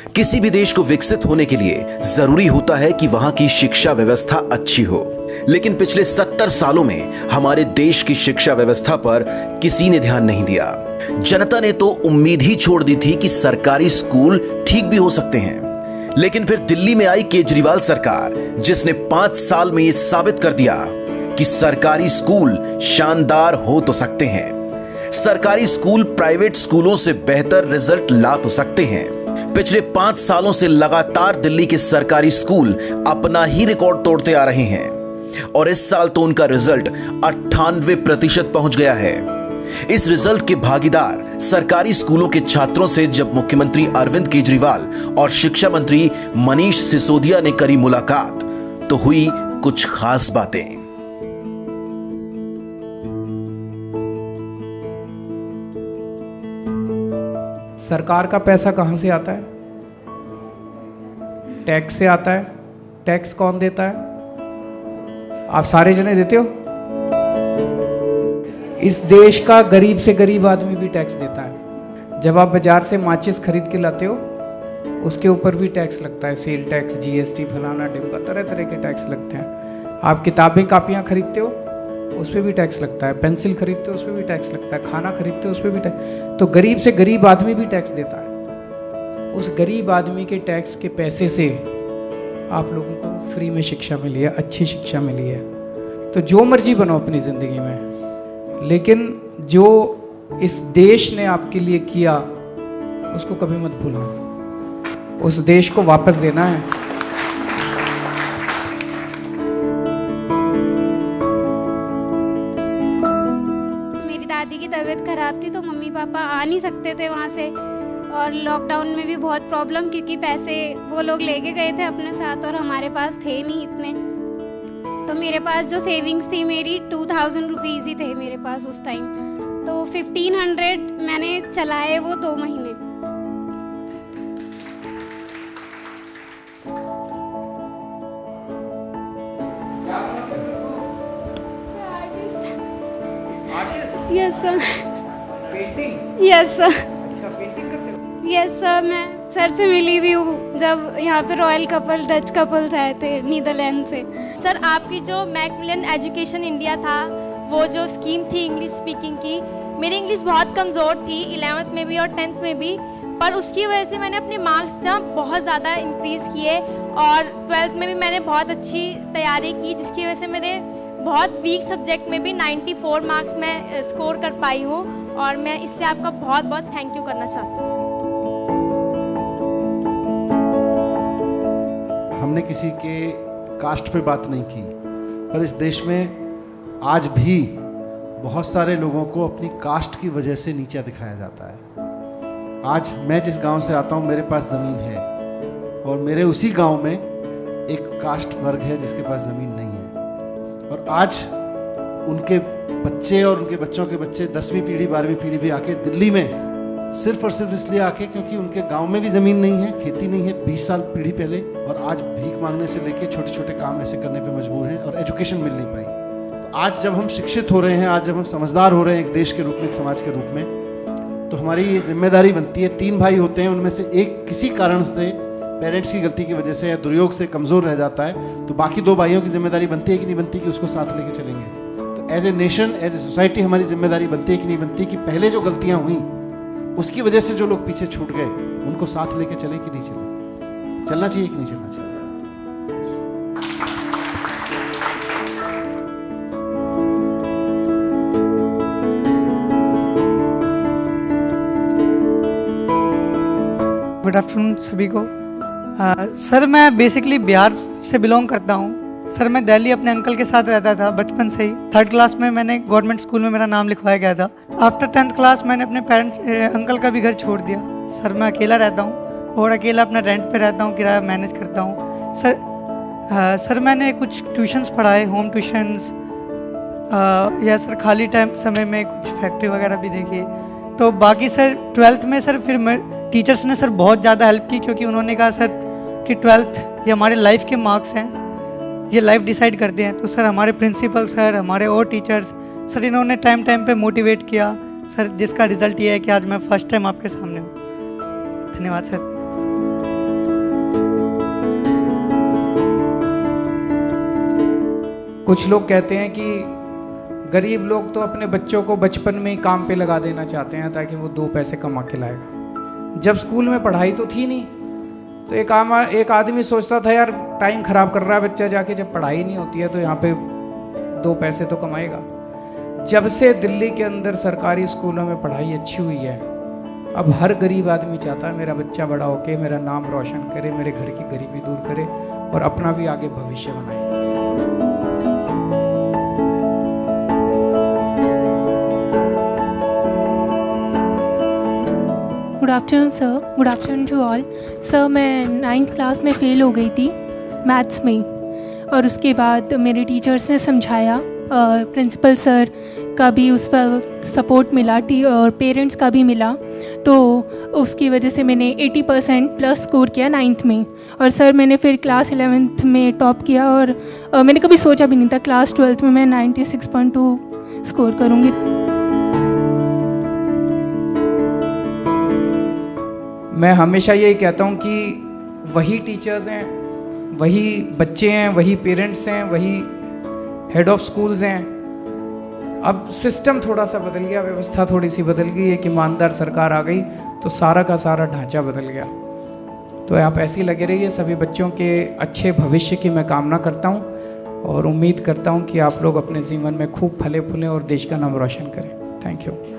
किसी भी देश को विकसित होने के लिए जरूरी होता है कि वहां की शिक्षा व्यवस्था अच्छी हो, लेकिन पिछले 70 सालों में हमारे देश की शिक्षा व्यवस्था पर किसी ने ध्यान नहीं दिया। जनता ने तो उम्मीद ही छोड़ दी थी कि सरकारी स्कूल ठीक भी हो सकते हैं, लेकिन फिर दिल्ली में आई केजरीवाल सरकार, जिसने 5 साल में यह साबित कर दिया कि सरकारी स्कूल शानदार हो तो सकते हैं। सरकारी स्कूल प्राइवेट स्कूलों से बेहतर रिजल्ट ला तो सकते हैं। पिछले 5 सालों से लगातार दिल्ली के सरकारी स्कूल अपना ही रिकॉर्ड तोड़ते आ रहे हैं और इस साल तो उनका रिजल्ट 98% पहुंच गया है। इस रिजल्ट के भागीदार सरकारी स्कूलों के छात्रों से जब मुख्यमंत्री अरविंद केजरीवाल और शिक्षा मंत्री मनीष सिसोदिया ने करी मुलाकात, तो हुई कुछ खास बातें। सरकार का पैसा कहाँ से आता है? टैक्स से आता है। टैक्स कौन देता है? आप सारे जने देते हो। इस देश का गरीब से गरीब आदमी भी टैक्स देता है। जब आप बाजार से माचिस खरीद के लाते हो, उसके ऊपर भी टैक्स लगता है। सेल टैक्स, जीएसटी, फलाना ढिमका, तरह तरह के टैक्स लगते हैं। आप किताबें कापियाँ खरीदते हो, उस पर भी टैक्स लगता है। पेंसिल खरीदते हो, उस पर भी टैक्स लगता है। खाना खरीदते हो, उस पर भी टैक्स। तो गरीब से गरीब आदमी भी टैक्स देता है। उस गरीब आदमी के टैक्स के पैसे से आप लोगों को फ्री में शिक्षा मिली है, अच्छी शिक्षा मिली है। तो जो मर्जी बनो अपनी ज़िंदगी में, लेकिन जो इस देश ने आपके लिए किया उसको कभी मत भूलना। उस देश को वापस देना है। दादी की तबीयत खराब थी तो मम्मी पापा आ नहीं सकते थे वहाँ से, और लॉकडाउन में भी बहुत प्रॉब्लम, क्योंकि पैसे वो लोग लेके गए थे अपने साथ और हमारे पास थे नहीं इतने। तो मेरे पास जो सेविंग्स थी मेरी 2000 रुपीज़ ही थे मेरे पास उस टाइम। तो 1500 मैंने चलाए वो 2 महीने। Yes sir. Painting? Yes sir. अच्छा, पेंटिंग करते हो? Yes sir. मैं सर से मिली भी हूँ जब यहाँ पे रॉयल कपल, डच कपल्स आए थे नीदरलैंड से। सर, आपकी जो मैकमिलन एजुकेशन इंडिया था, वो जो स्कीम थी इंग्लिश स्पीकिंग की, मेरी इंग्लिश बहुत कमज़ोर थी 11th में भी और 10th में भी, पर उसकी वजह से मैंने अपने मार्क्स ना बहुत ज़्यादा इंक्रीज़ किए और 12th में भी मैंने बहुत अच्छी तैयारी की, जिसकी वजह से मेरे बहुत वीक सब्जेक्ट में भी 94 मार्क्स मैं स्कोर कर पाई हूँ। और मैं इसलिए आपका बहुत बहुत थैंक यू करना चाहती हूँ। हमने किसी के कास्ट पे बात नहीं की, पर इस देश में आज भी बहुत सारे लोगों को अपनी कास्ट की वजह से नीचा दिखाया जाता है। आज मैं जिस गांव से आता हूं, मेरे पास ज़मीन है और मेरे उसी गांव में एक कास्ट वर्ग है जिसके पास ज़मीन नहीं है, और आज उनके बच्चे और उनके बच्चों के बच्चे 10वीं पीढ़ी 12वीं पीढ़ी भी आके दिल्ली में सिर्फ और सिर्फ इसलिए आके क्योंकि उनके गांव में भी ज़मीन नहीं है, खेती नहीं है 20 साल पीढ़ी पहले, और आज भीख मांगने से लेके छोटे छोटे काम ऐसे करने पे मजबूर हैं और एजुकेशन मिल नहीं पाई। तो आज जब हम शिक्षित हो रहे हैं, आज जब हम समझदार हो रहे हैं एक देश के रूप में, एक समाज के रूप में, तो हमारी ये जिम्मेदारी बनती है। 3 भाई होते हैं, उनमें से एक किसी कारण से, पेरेंट्स की गलती की वजह से या दुर्योग से कमज़ोर रह जाता है, तो बाकी 2 भाइयों की जिम्मेदारी बनती है कि नहीं बनती कि उसको साथ लेके चलेंगे। तो as a nation, as a society हमारी जिम्मेदारी बनती है कि नहीं बनती कि पहले जो गलतियां हुई उसकी वजह से जो लोग पीछे छूट गए उनको साथ लेके चले कि नहीं चले, चलना चाहिए कि नहीं चलना चाहिए। गुड आफ्टरनून सभी को। सर, मैं बेसिकली बिहार से बिलोंग करता हूँ। सर, मैं दिल्ली अपने अंकल के साथ रहता था बचपन से ही। 3rd क्लास में मैंने गवर्नमेंट स्कूल में मेरा नाम लिखवाया गया था। आफ्टर 10th क्लास मैंने अपने अंकल का भी घर छोड़ दिया। सर, मैं अकेला रहता हूँ और अकेला अपना रेंट पे रहता हूँ, किराया मैनेज करता हूँ। सर, मैंने कुछ ट्यूशन्स पढ़ाए, होम ट्यूशन्स, या सर खाली टाइम समय में कुछ फैक्ट्री वगैरह भी देखी। तो बाकी सर 12th में सर फिर टीचर्स ने सर बहुत ज़्यादा हेल्प की, क्योंकि उन्होंने कहा सर कि 12th ये हमारे लाइफ के मार्क्स हैं, ये लाइफ डिसाइड करते हैं। तो सर हमारे प्रिंसिपल सर, हमारे और टीचर्स सर, इन्होंने टाइम पे मोटिवेट किया सर, जिसका रिज़ल्ट ये है कि आज मैं फर्स्ट टाइम आपके सामने हूँ। धन्यवाद सर। कुछ लोग कहते हैं कि गरीब लोग तो अपने बच्चों को बचपन में ही काम पे लगा देना चाहते हैं ताकि वो 2 पैसे कमा के लाएगा। जब स्कूल में पढ़ाई तो थी नहीं, तो एक आदमी सोचता था यार टाइम खराब कर रहा है बच्चा जाके, जब पढ़ाई नहीं होती है तो यहाँ पे 2 पैसे तो कमाएगा। जब से दिल्ली के अंदर सरकारी स्कूलों में पढ़ाई अच्छी हुई है, अब हर गरीब आदमी चाहता है मेरा बच्चा बड़ा होके मेरा नाम रोशन करे, मेरे घर की गरीबी दूर करे और अपना भी आगे भविष्य बनाए। Good afternoon sir, good afternoon to all. Sir मैं 9th क्लास में फ़ेल हो गई थी मैथ्स में, और उसके बाद मेरे टीचर्स ने समझाया, प्रिंसिपल सर का भी उस पर सपोर्ट मिला और पेरेंट्स का भी मिला, तो उसकी वजह से मैंने 80% प्लस स्कोर किया 9th में। और सर मैंने फिर क्लास 11th में टॉप किया, और मैंने कभी सोचा भी नहीं था क्लास 12th में मैं 96.2 स्कोर करूँगी। मैं हमेशा यही कहता हूँ कि वही टीचर्स हैं, वही बच्चे हैं, वही पेरेंट्स हैं, वही हेड ऑफ स्कूल्स हैं। अब सिस्टम थोड़ा सा बदल गया, व्यवस्था थोड़ी सी बदल गई, एक ईमानदार सरकार आ गई तो सारा का सारा ढांचा बदल गया। तो आप ऐसे ही लगे रहिए, सभी बच्चों के अच्छे भविष्य की मैं कामना करता हूँ और उम्मीद करता हूँ कि आप लोग अपने जीवन में खूब फले फूलें और देश का नाम रोशन करें। Thank you.